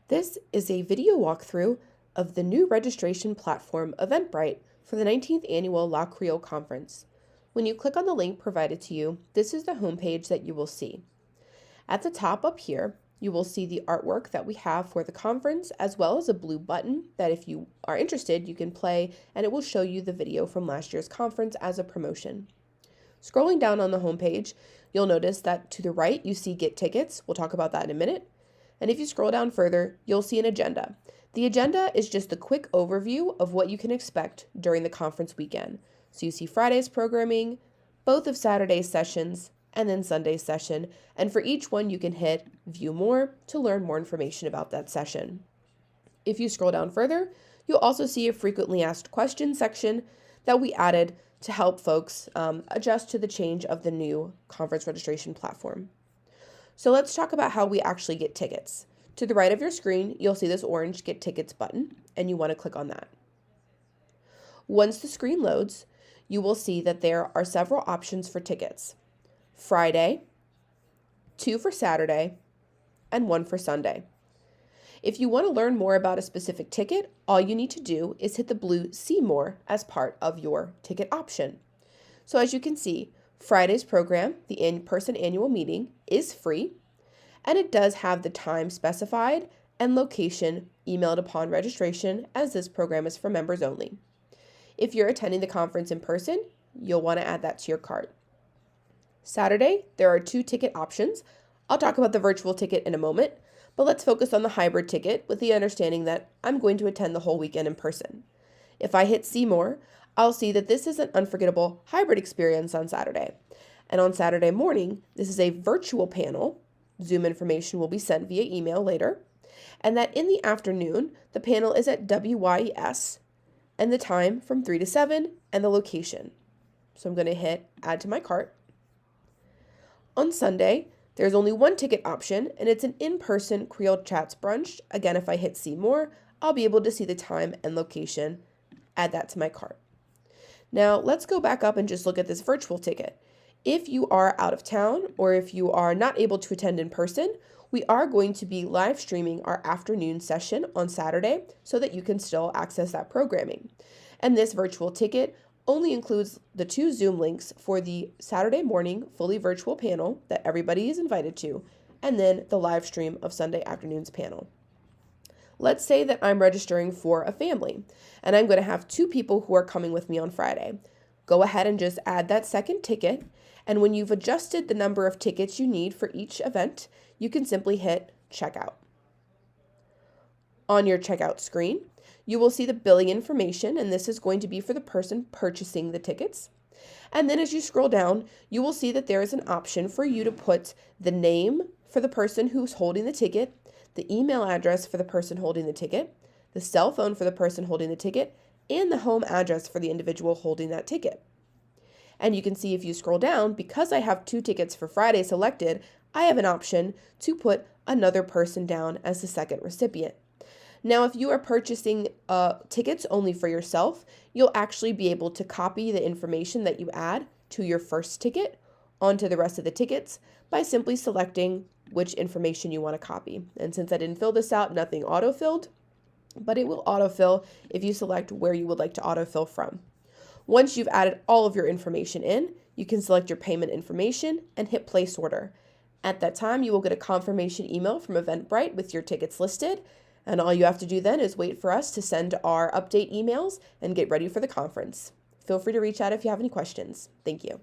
This is a video walkthrough of the new registration platform Eventbrite for the 19th Annual La Creole Conference. When you click on the link provided to you, this is the homepage that you will see. At the top up here, you will see the artwork that we have for the conference, as well as a blue button that if you are interested, you can play, and it will show you the video from last year's conference as a promotion. Scrolling down on the homepage, you'll notice that to the right, you see Get Tickets. We'll talk about that in a minute. And if you scroll down further, you'll see an agenda. The agenda is just a quick overview of what you can expect during the conference weekend. So you see Friday's programming, both of Saturday's sessions, and then Sunday's session. And for each one, you can hit View More to learn more information about that session. If you scroll down further, you'll also see a frequently asked questions section that we added to help folks adjust to the change of the new conference registration platform. So let's talk about how we actually get tickets. To the right of your screen, you'll see this orange Get Tickets button, and you want to click on that. Once the screen loads, you will see that there are several options for tickets. Friday, 2 for Saturday, and 1 for Sunday. If you want to learn more about a specific ticket, all you need to do is hit the blue See More as part of your ticket option. So as you can see, Friday's program, the in-person annual meeting, is free, and it does have the time specified and location emailed upon registration, as this program is for members only. If you're attending the conference in person, you'll want to add that to your cart. Saturday, there are 2 ticket options. I'll talk about the virtual ticket in a moment, but let's focus on the hybrid ticket with the understanding that I'm going to attend the whole weekend in person. If I hit See More, I'll see that this is an unforgettable hybrid experience on Saturday. And on Saturday morning, this is a virtual panel. Zoom information will be sent via email later. And that in the afternoon, the panel is at WYES, and the time from 3 to 7, and the location. So I'm going to hit Add to my cart. On Sunday, there's only 1 ticket option, and it's an in-person Creole Chats brunch. Again, if I hit See More, I'll be able to see the time and location. Add that to my cart. Now, let's go back up and just look at this virtual ticket. If you are out of town or if you are not able to attend in person, we are going to be live streaming our afternoon session on Saturday so that you can still access that programming. And this virtual ticket only includes the 2 Zoom links for the Saturday morning fully virtual panel that everybody is invited to, and then the live stream of Sunday afternoon's panel. Let's say that I'm registering for a family, and I'm going to have 2 people who are coming with me on Friday. Go ahead and just add that second ticket, and when you've adjusted the number of tickets you need for each event, you can simply hit Checkout. On your checkout screen, you will see the billing information, and this is going to be for the person purchasing the tickets. And then as you scroll down, you will see that there is an option for you to put the name for the person who's holding the ticket, the email address for the person holding the ticket, the cell phone for the person holding the ticket, and the home address for the individual holding that ticket. And you can see if you scroll down, because I have 2 tickets for Friday selected, I have an option to put another person down as the second recipient. Now, if you are purchasing tickets only for yourself, you'll actually be able to copy the information that you add to your first ticket onto the rest of the tickets by simply selecting which information you want to copy. And since I didn't fill this out, nothing auto-filled, but it will autofill if you select where you would like to autofill from. Once you've added all of your information in, you can select your payment information and hit Place Order. At that time, you will get a confirmation email from Eventbrite with your tickets listed, and all you have to do then is wait for us to send our update emails and get ready for the conference. Feel free to reach out if you have any questions. Thank you.